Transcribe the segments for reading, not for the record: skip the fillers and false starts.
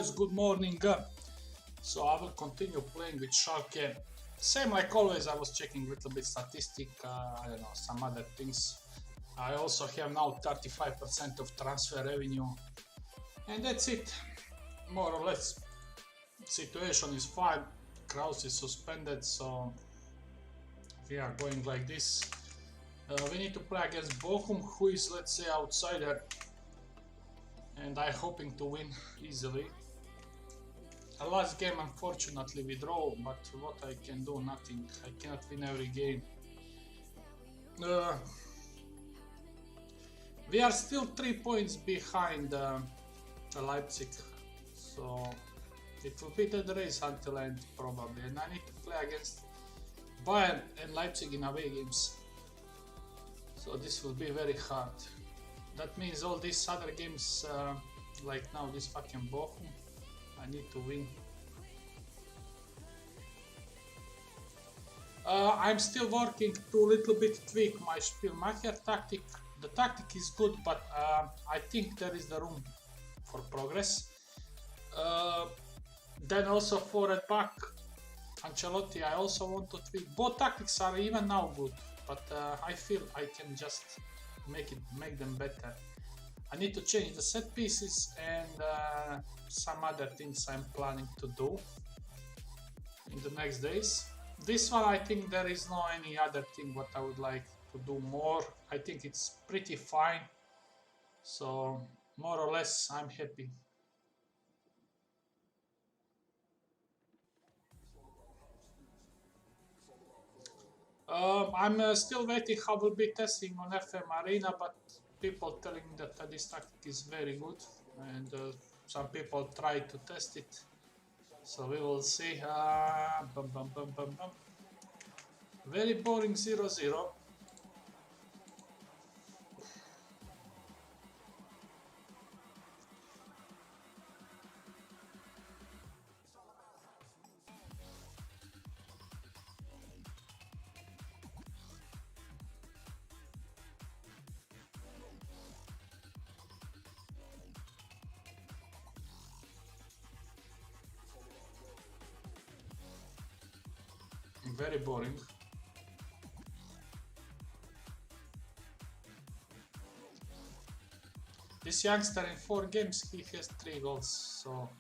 boys, good morning. So I will continue playing with Schalke. Same like always, I was checking a little bit statistic, I don't know, some other things. I also have now 35% of transfer revenue. And that's it, more or less. Situation is fine, Kraus is suspended, so we are going like this. We need to play against Bochum, who is, let's say, outsider. And I'm hoping to win easily. The last game, unfortunately, we draw, but what I can do, nothing. I cannot win every game. We are still 3 points behind Leipzig, so it will be the race until end probably. And I need to play against Bayern and Leipzig in away games, so this will be very hard. That means all these other games, like now this fucking Bochum, I need to win. I'm still working to little bit tweak my Spielmacher tactic. The tactic is good, but I think there is the room for progress. Then also forward back, Ancelotti, I also want to tweak. Both tactics are even now good, but I feel I can just make them better. I need to change the set pieces and some other things I'm planning to do in the next days. This one, I think there is no any other thing what I would like to do more. I think it's pretty fine, so more or less I'm happy. I'm still waiting how will be testing on FM Arena, but people telling me that this tactic is very good, and some people try to test it, so we will see. Very boring 0-0. Very boring. This youngster in 4 games, he has 3 goals, so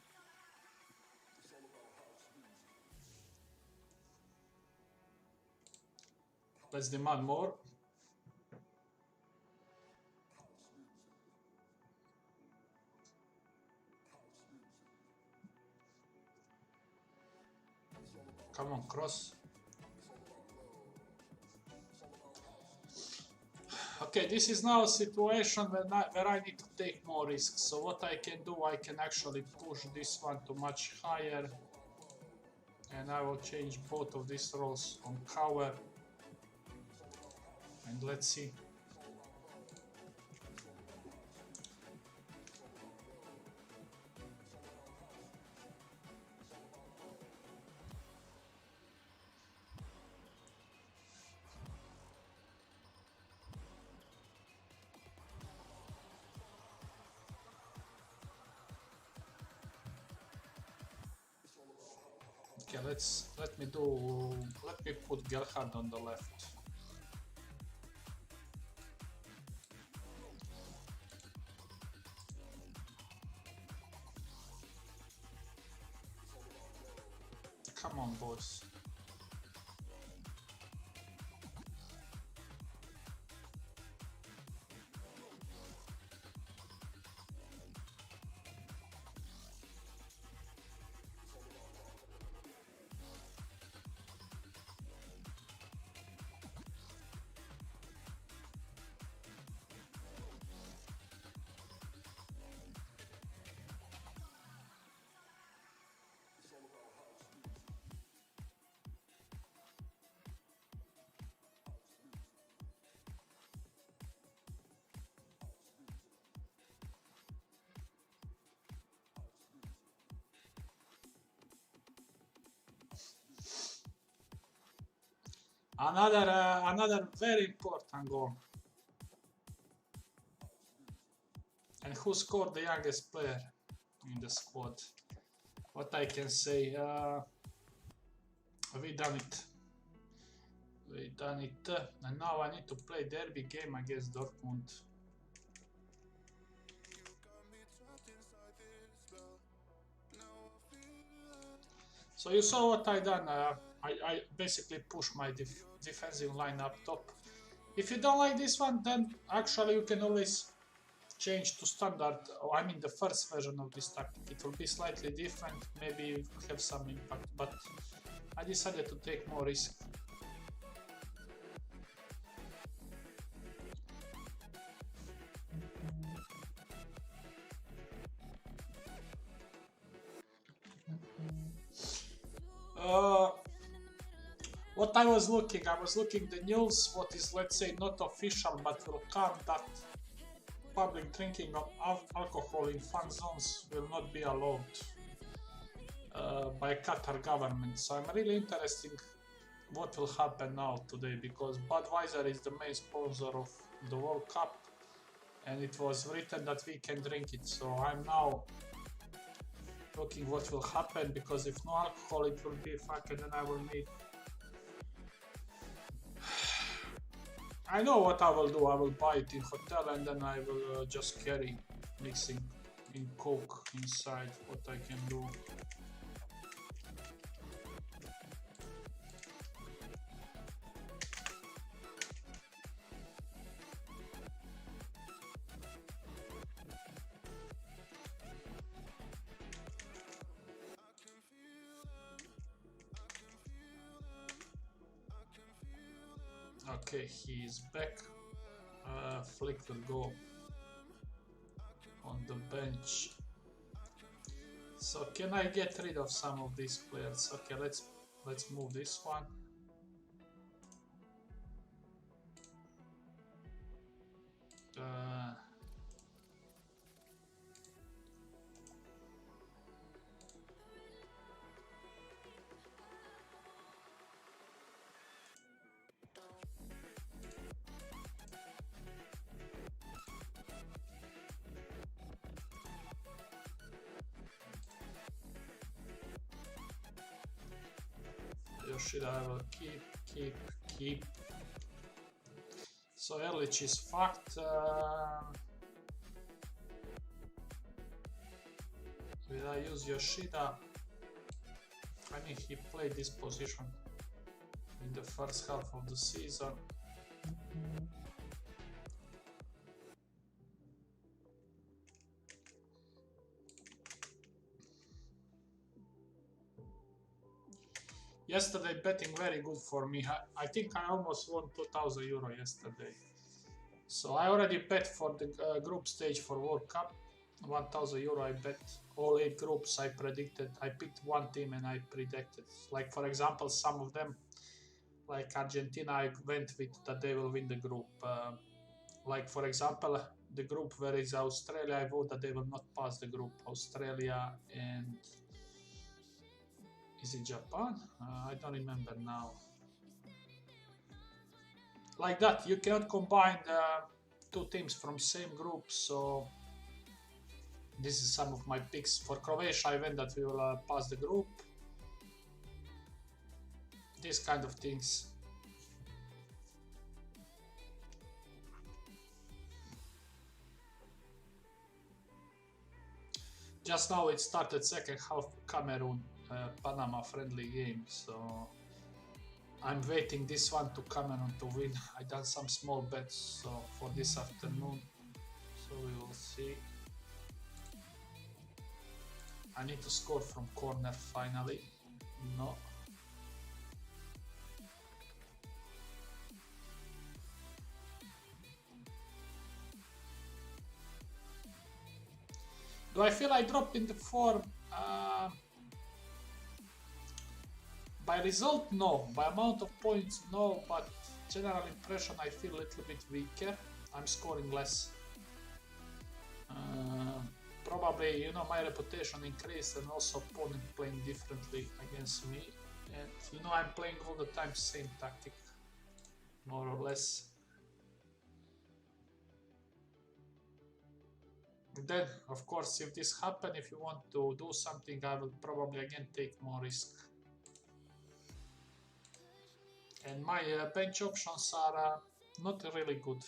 let's demand more. Come on, cross. Okay, this is now a situation where I need to take more risks. So what I can do, I can actually push this one to much higher. And I will change both of these roles on cover. And let's see. Okay, let me put Gerhard on the left. Come on, boys. Another very important goal. And who scored the youngest player in the squad? what I can say, we done it. We done it, and now I need to play derby game against Dortmund. So you saw what I done. I basically push my defensive line up top. If you don't like this one, then actually you can always change to standard. I mean the first version of this tactic. It will be slightly different. Maybe you have some impact, but I decided to take more risk. What I was looking the news, what is, let's say, not official, but will come, that public drinking of alcohol in fan zones will not be allowed by Qatar government. So I'm really interested what will happen now today, because Budweiser is the main sponsor of the World Cup, and it was written that we can drink it. So I'm now looking what will happen, because if no alcohol it will be fuck, and then I will need... I know what I will do. I will buy it in hotel and then I will just carry, mixing in Coke inside, what I can do. Okay, he is back. Flick will go on the bench. So can I get rid of some of these players? Okay, let's move this one. Yoshida I will keep. So Erlich is fucked. Will I use Yoshida? I mean, he played this position in the first half of the season. Yesterday betting very good for me. I think I almost won 2000 euro yesterday. So I already bet for the group stage for World Cup. 1000 euro I bet. All 8 groups I predicted. I picked one team and I predicted. Like for example, some of them, like Argentina, I went with that they will win the group. Like for example, the group where is Australia, I vote that they will not pass the group. Australia and... is it Japan? I don't remember now. Like that, you cannot combine the 2 teams from same group, so this is some of my picks. For Croatia, I went that we will pass the group. These kind of things. Just now it started second half Cameroon. Panama friendly game, so I'm waiting this one to Cameroon to win. I done some small bets so for this afternoon, so we will see. I need to score from corner finally. No. Do I feel I dropped in the form? By result, no. By amount of points, no. But general impression, I feel a little bit weaker. I'm scoring less. Probably, you know, my reputation increased and also opponent playing differently against me. And, you know, I'm playing all the time same tactic, more or less. Then, of course, if this happens, if you want to do something, I will probably again take more risk. And my bench options are not really good.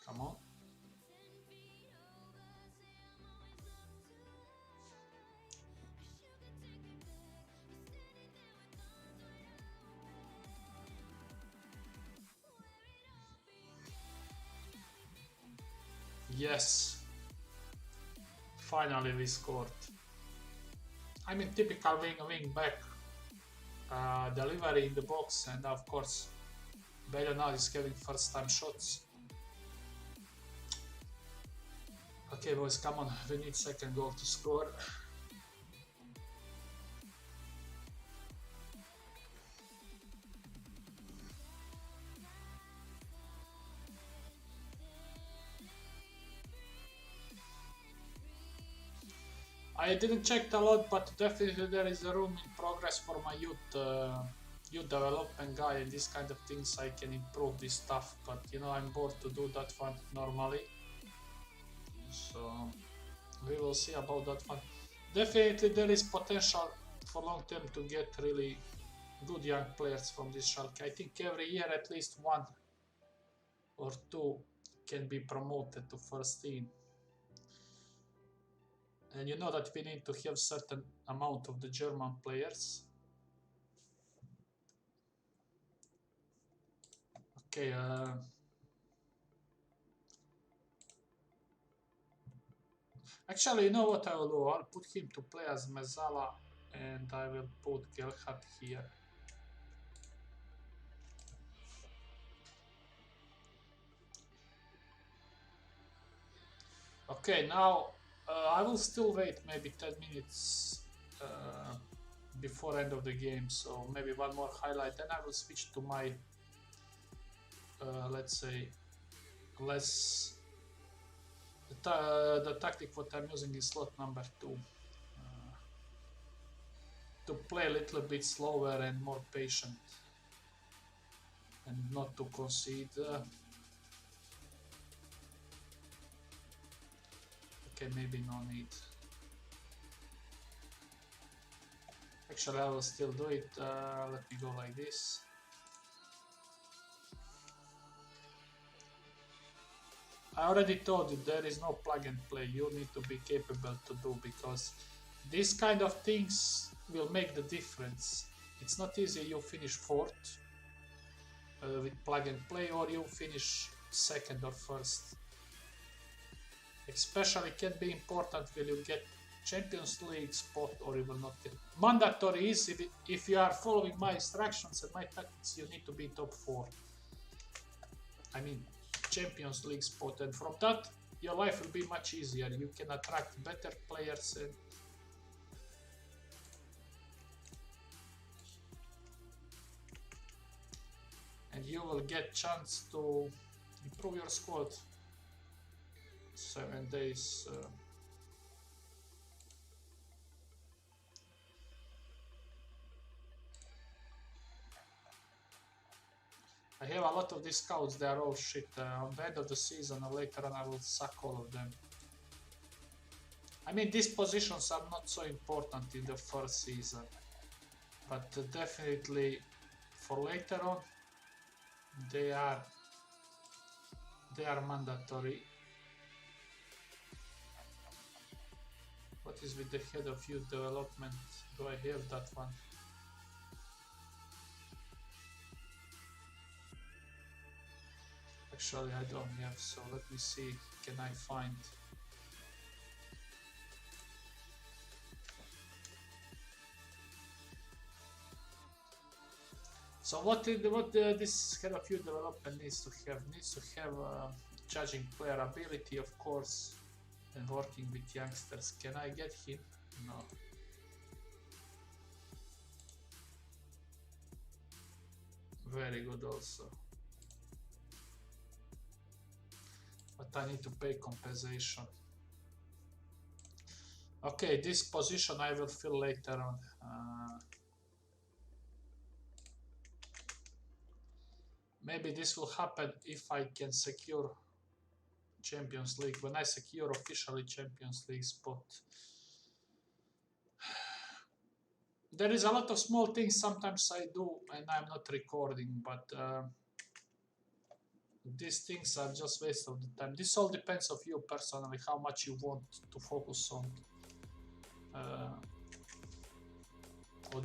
Come on. Yes. Finally we scored. I mean, typical wing back delivery in the box, and of course Bellinal is having first time shots. Okay boys, come on, we need second goal to score. I didn't check a lot, but definitely there is a room in progress for my youth development guy, and these kind of things I can improve this stuff, but you know, I'm bored to do that one normally. So we will see about that one. Definitely there is potential for long term to get really good young players from this Schalke. I think every year at least one or two can be promoted to first team. And you know that we need to have certain amount of the German players. Okay, actually, you know what I will do? I'll put him to play as Mezzala, and I will put Gelhardt here. Okay, now I will still wait maybe 10 minutes before end of the game, so maybe one more highlight, then I will switch to my let's say less the tactic what I'm using is slot number 2 to play a little bit slower and more patient and not to concede. Okay, maybe no need. Actually, I will still do it. Let me go like this. I already told you there is no plug and play. You need to be capable to do, because these kind of things will make the difference. It's not easy you finish fourth with plug and play, or you finish second or first. Especially can be important when you get Champions League spot, or you will not get. Mandatory is if you are following my instructions and my tactics, you need to be top 4. I mean, Champions League spot, and from that your life will be much easier. You can attract better players and you will get chance to improve your squad. 7 days. I have a lot of these scouts, they are all shit. On the end of the season or later on I will suck all of them. I mean, these positions are not so important in the first season, but definitely for later on they are mandatory. What is with the head of youth development? Do I have that one? Actually, I don't have, so let me see, can I find? So what this head of youth development needs to have? Needs to have judging player ability, of course, and working with youngsters. Can I get him? No. Very good also. But I need to pay compensation. Okay, this position I will fill later on. Maybe this will happen if I can secure Champions League, when I secure officially Champions League spot. There is a lot of small things sometimes I do and I'm not recording, but these things are just waste of the time. This all depends of you personally, how much you want to focus on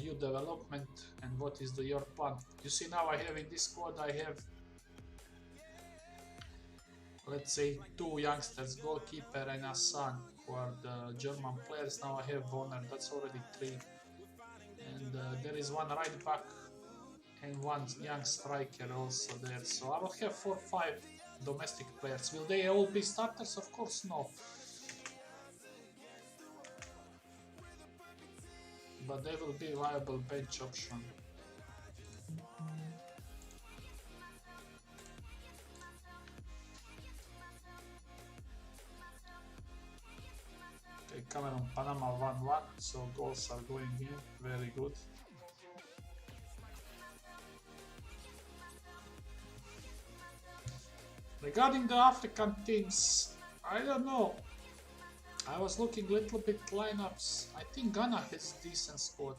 your development and what is your plan. You see, now I have in this squad, I have, let's say, 2 youngsters, goalkeeper and a son, who are the German players. Now I have Warner, that's already 3. And there is 1 right back and 1 young striker also there. So I will have 4 or 5 domestic players. Will they all be starters? Of course no. But they will be viable bench option. Okay, Cameroon, Panama 1-1, so goals are going in, very good. Regarding the African teams, I don't know. I was looking a little bit lineups. I think Ghana has decent squad.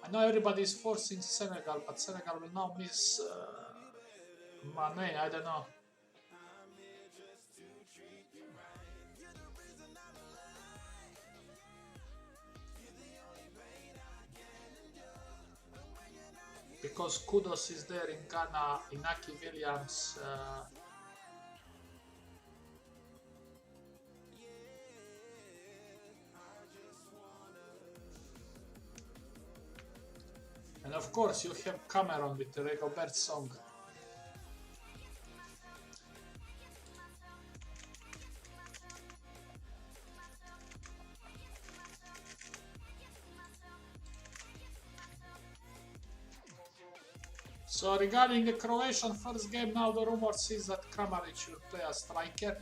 I know everybody is forcing Senegal, but Senegal will now miss Mane, I don't know. Because Kudos is there in Ghana, Inaki Williams, and of course you have Cameron with the Rigobert song. So regarding the Croatian first game, now the rumors is that Kramaric will play as striker.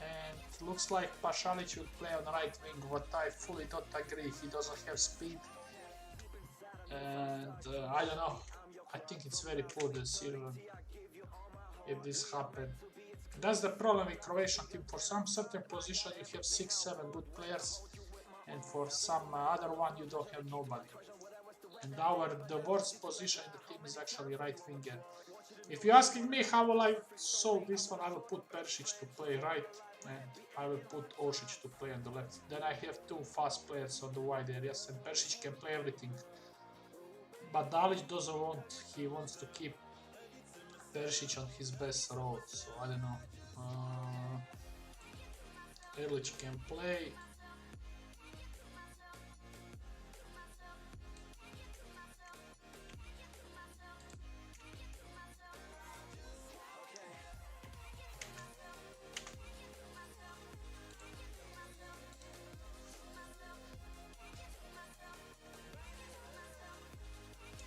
And it looks like Pašalić will play on right wing, what I fully don't agree. He doesn't have speed. And I don't know. I think it's very poor decision if this happened. That's the problem with Croatian team. For some certain position you have 6-7 good players, and for some other one you don't have nobody. And the worst position in the team is actually right winger. If you're asking me how will I solve this one, I will put Peršić to play right and I will put Osić to play on the left. Then I have 2 fast players on the wide areas and Peršić can play everything. But Dalić doesn't want, he wants to keep Peršić on his best role, so I don't know. Erlić can play.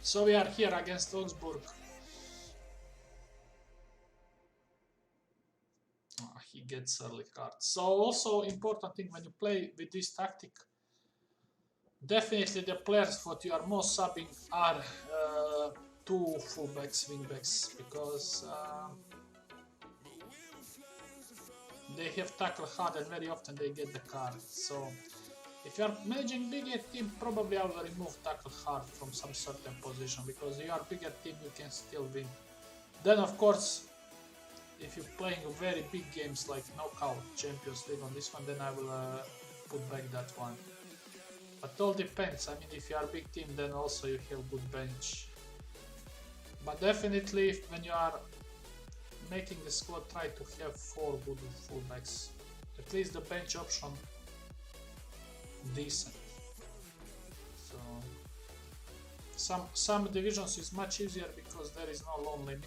So we are here against Augsburg. He gets early card. So also important thing when you play with this tactic, definitely the players what you are most subbing are 2 fullbacks, wingbacks, because they have tackle hard and very often they get the card. So if you are managing bigger team, probably I will remove tackle hard from some certain position, because if you are bigger team you can still win. Then of course, if you're playing very big games like knockout Champions League on this one, then I will put back that one. But it all depends. I mean, if you are a big team, then also you have good bench. But definitely when you are making the squad, try to have 4 good fullbacks. At least the bench option decent. So some divisions is much easier because there is no loan limit.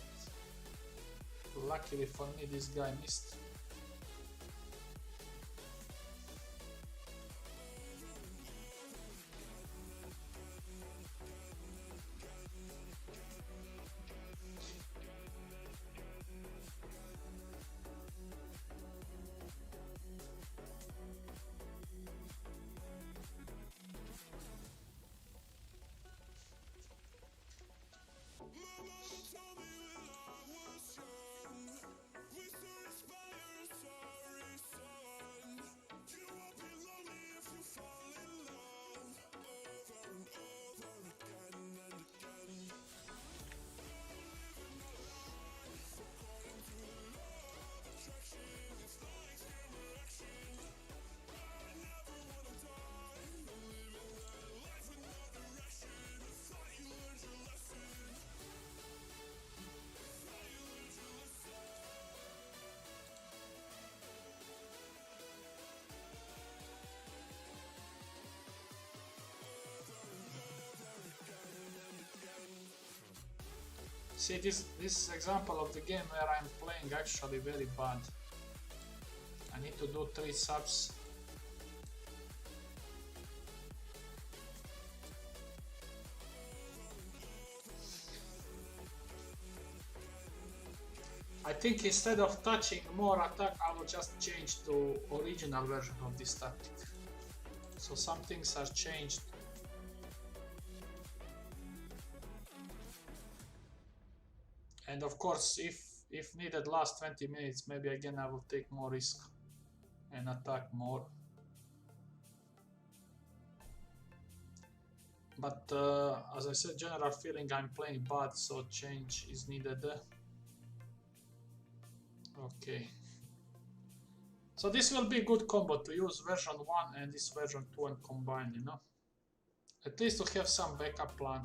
Luckily for me, this guy missed. See, this is example of the game where I'm playing actually very bad. I need to do 3 subs. I think instead of touching more attack, I will just change to original version of this tactic. So some things are changed. And of course, if needed last 20 minutes, maybe again I will take more risk and attack more. But as I said, general feeling I'm playing bad, so change is needed. Okay. So this will be a good combo to use version 1 and this version 2 and combine, you know. At least to have some backup plan.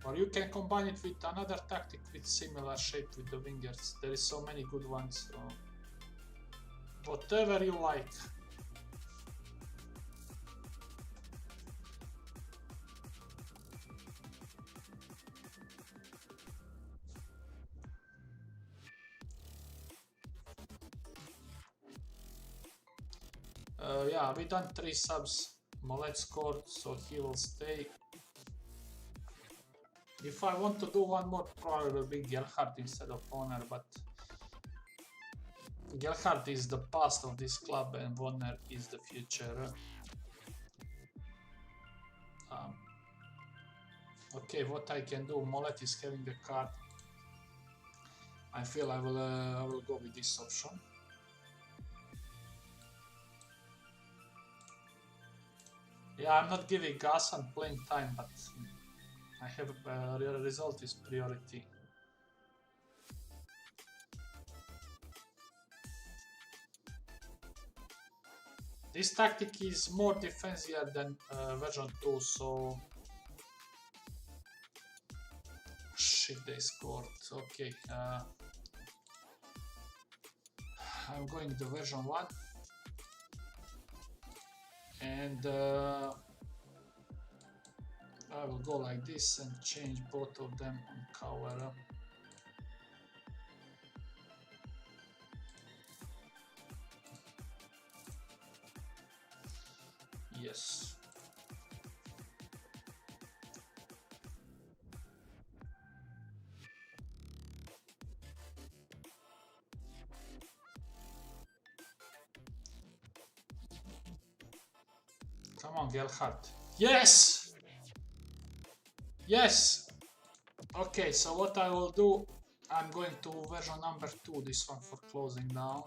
Or you can combine it with another tactic with similar shape with the wingers. There is so many good ones. So whatever you like. Yeah, we done 3 subs. Molet scored, so he will stay. If I want to do one more, probably will be Gerhard instead of Warner, but Gerhard is the past of this club and Warner is the future. Okay, what I can do, Molet is having the card. I feel I will go with this option. Yeah, I'm not giving gas and playing time, but I have the result is priority. This tactic is more defensive than version 2, so shit, they scored. Okay, I'm going to version 1. And I will go like this and change both of them on cover. Yes. Come on, Gerhard. Yes! Yes! Okay, so what I will do, I'm going to version number 2, this one for closing down.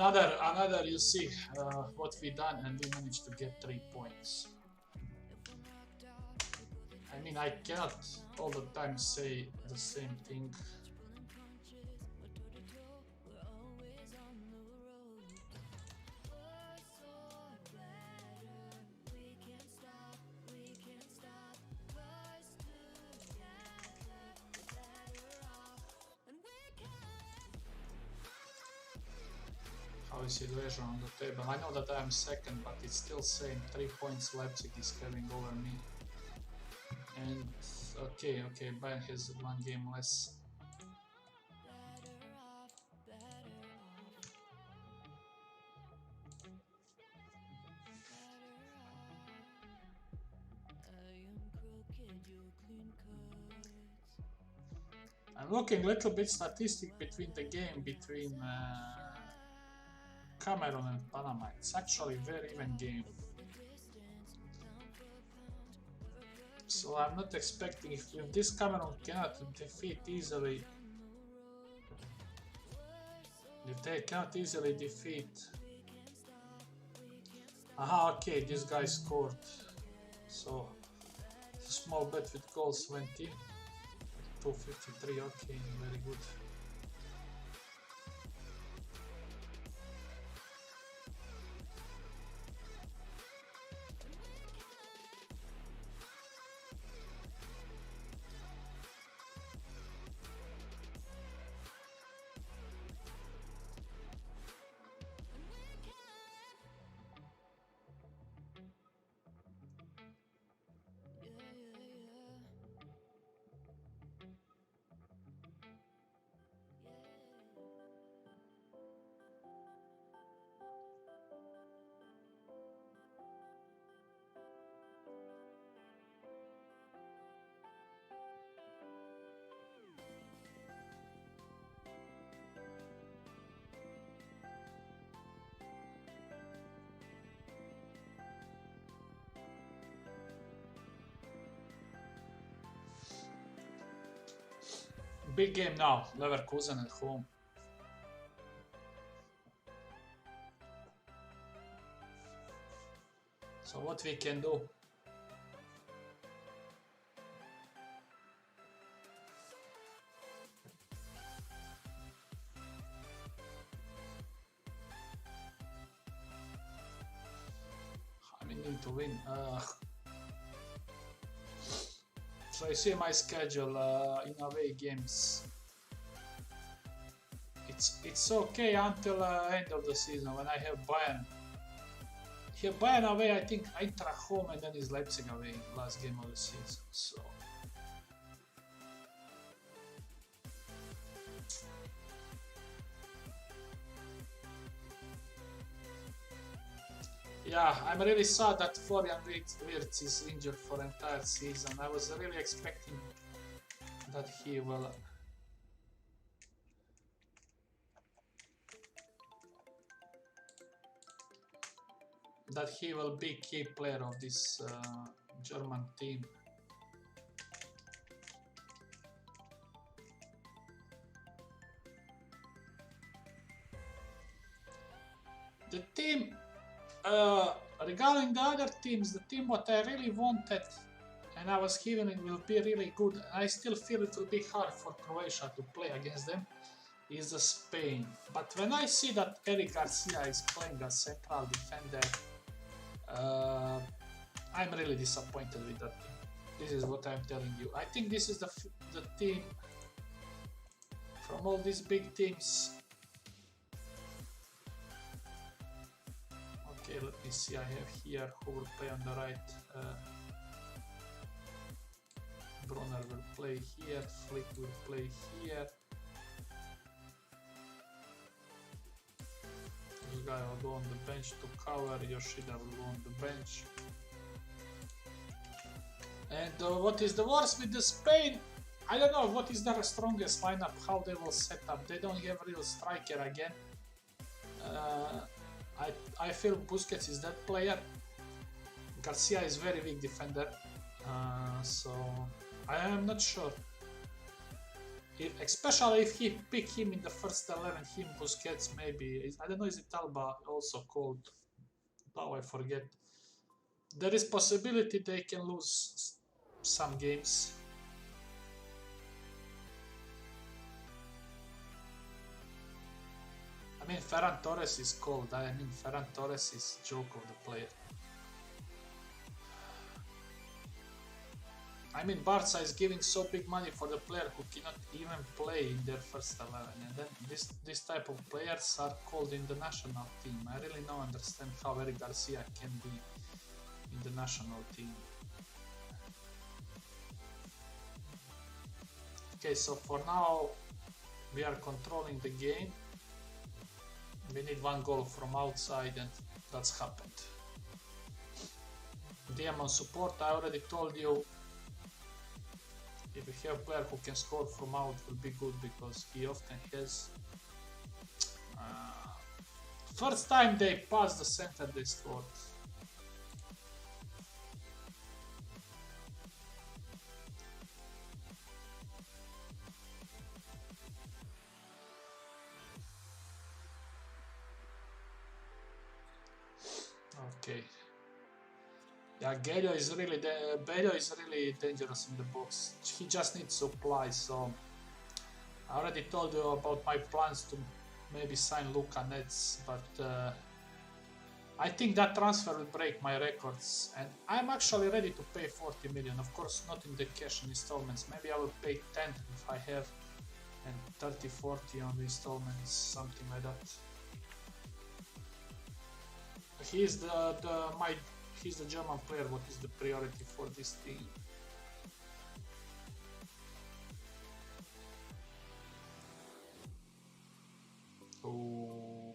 Another, you see what we done, and we managed to get 3 points. I mean, I cannot all the time say the same thing. How is situation on the table? I know that I am second, but it's still same. 3 points Leipzig is having over me. And okay, Bayern has 1 game less. I'm looking a little bit statistic between the game between Cameroon and Panama. It's actually a very even game. So I'm not expecting, if this Cameroon cannot defeat easily, if they cannot easily defeat, aha, okay, this guy scored, so it's a small bet with goals 20, 253, okay, very good. Big game now, Leverkusen at home. So what we can do? I need to win. So I see my schedule in away games. It's okay until end of the season when I have Bayern. Here Bayern away, I think Eintracht home, and then is Leipzig away in the last game of the season. So yeah, I'm really sad that Florian Wirtz is injured for entire season. I was really expecting that he will be key player of this German team. The team, regarding the other teams, the team what I really wanted and I was hearing it will be really good. I still feel it will be hard for Croatia to play against them, is Spain. But when I see that Eric Garcia is playing as central defender, I'm really disappointed with that team. This is what I'm telling you. I think this is the team from all these big teams. Okay, let me see. I have here who will play on the right. Brunner will play here. Flick will play here. This guy will go on the bench to cover. Yoshida will go on the bench. And what is the worst with the Spain? I don't know what is their strongest lineup, how they will set up. They don't have real striker again. I feel Busquets is that player. Garcia is very weak defender. So I am not sure. Especially if he pick him in the first 11, him Busquets maybe. I don't know, is it Alba also called? Now I forget. There is possibility they can lose some games. I mean, Ferran Torres is cold. I mean, Ferran Torres is joke of the player. I mean, Barca is giving so big money for the player who cannot even play in their first 11, and then this type of players are called in the national team. I really don't understand how Eric Garcia can be in the national team. Okay, so for now we are controlling the game. We need one goal from outside, and that's happened. DM on support, I already told you. If you have a player who can score from out, it will be good because he often has. First time they passed the center, they scored. Okay. Yeah, Bello is really dangerous in the box. He just needs supply. So I already told you about my plans to maybe sign Luka Nets, but I think that transfer will break my records, and I'm actually ready to pay 40 million. Of course, not in the cash installments. Maybe I will pay 10 if I have, and 30-40 on the installments, something like that. He's the German player. What is the priority for this team? Oh.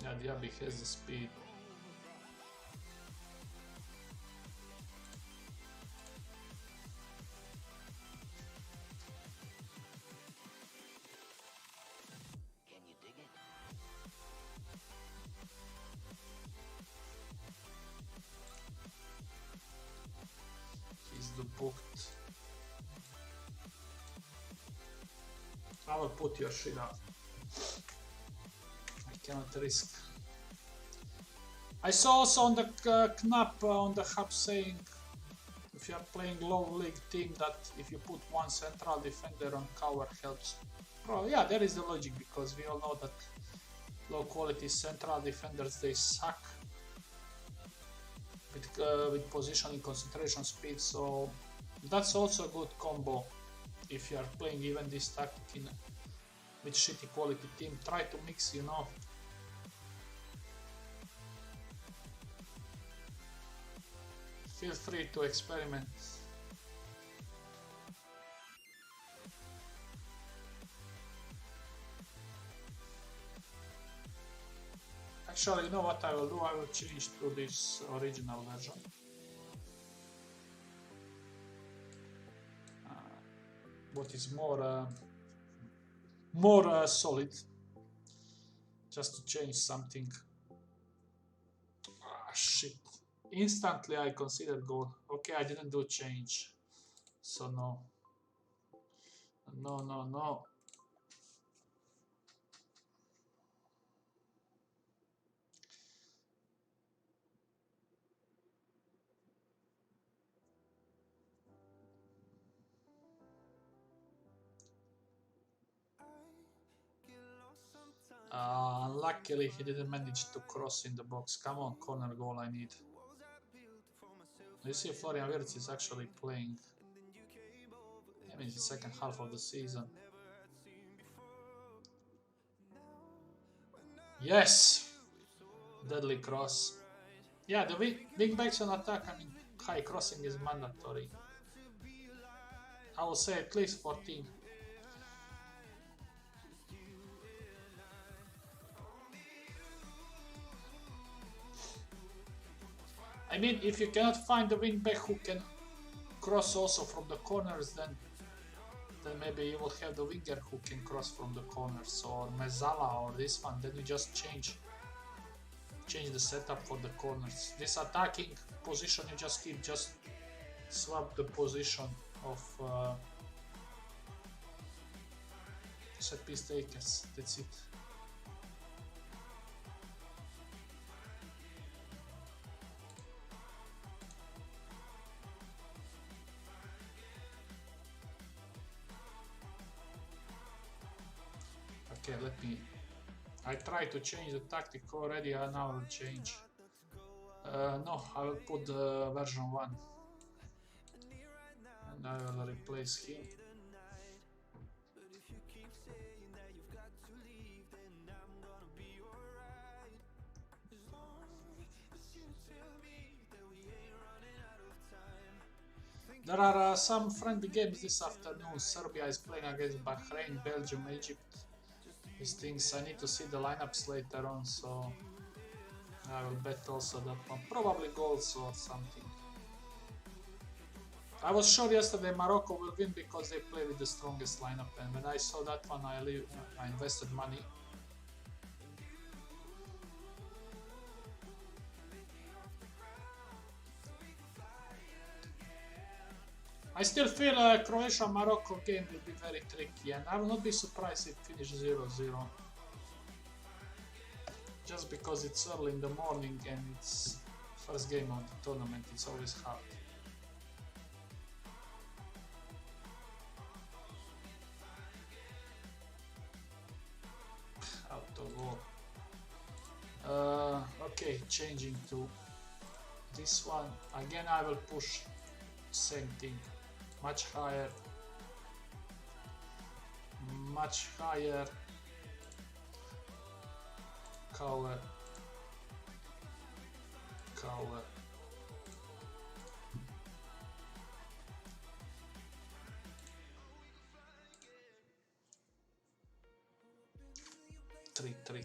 Yeah, Diaby has the speed. booked. I will put your shit up. I cannot risk. I saw also on the Knap on the hub saying if you are playing low league team that if you put one central defender on cover helps. Well, yeah, there is the logic because we all know that low quality central defenders they suck with positioning, concentration, speed. So that's also a good combo if you are playing even this tactic in with shitty quality team. Try to mix, you know. Feel free to experiment. Actually, you know what I will do? I will change to this original version. What is more solid. Just to change something. Ah, shit. Instantly I considered goal. Okay, I didn't do change. So no. No. Luckily he didn't manage to cross in the box. Come on, corner goal I need. You see Florian Wirtz is actually playing. I mean, it's the second half of the season. Yes! Deadly cross. Yeah, the wing backs on attack, I mean, high crossing is mandatory. I will say at least 14. I mean, if you cannot find the wing back who can cross also from the corners, then maybe you will have the winger who can cross from the corners, or Mezzala or this one. Then you just change the setup for the corners. This attacking position you just swap the position of set piece takers. That's it. Okay, I try to change the tactic already, and now I will change. No, I will put the version 1. And I will replace him. There are some friendly games this afternoon. Serbia is playing against Bahrain, Belgium, Egypt. These things, I need to see the lineups later on, so I will bet also that one. Probably goals or something. I was sure yesterday Morocco will win because they play with the strongest lineup, and when I saw that one I invested money. I still feel a Croatia-Morocco game will be very tricky, and I will not be surprised if it finishes 0-0. Just because it's early in the morning and it's first game of the tournament, it's always hard. Auto goal. Okay, changing to this one. Again, I will push same thing. Much higher. Cover.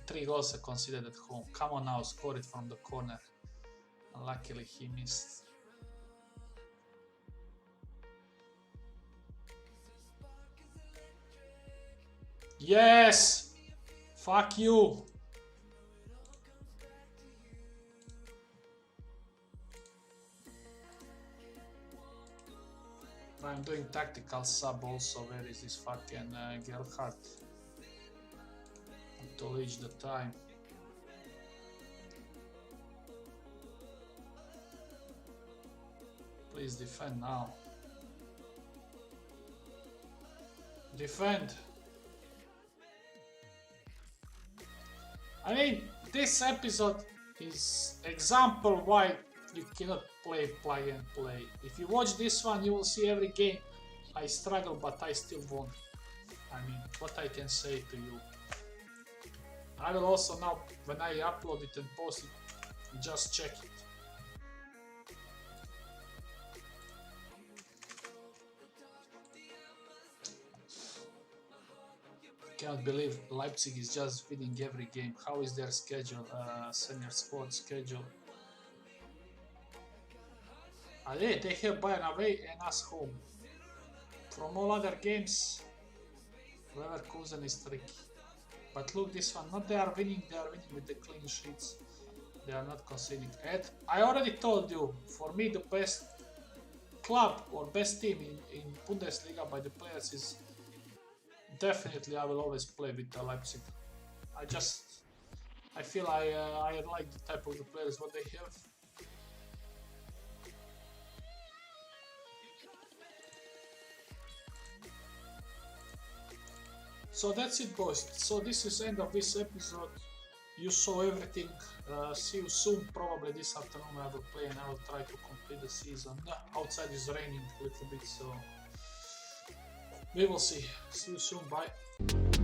3 goals are considered at home. Come on now, score it from the corner. Luckily he missed. Yes! Fuck you! I'm doing tactical sub also. Where is this fucking Gerhardt? To reach the time. Please defend now. Defend. I mean, this episode is example why you cannot play plug and play. If you watch this one, you will see every game I struggle, but I still won. I mean, what I can say to you. I will also now, when I upload it and post it, just check it. Can't believe Leipzig is just winning every game. How is their schedule, senior sports schedule? They have Bayern away and us home. From all other games, Leverkusen is tricky. But look, this one, not they are winning with the clean sheets. They are not conceding. And I already told you, for me the best club or best team in Bundesliga by the players is definitely I will always play with the Leipzig. I feel I like the type of the players what they have. So that's it, boys. So this is end of this episode. You saw everything. See you soon. Probably this afternoon I will play and I will try to complete the season. Outside is raining a little bit, so we will see. See you soon. Bye.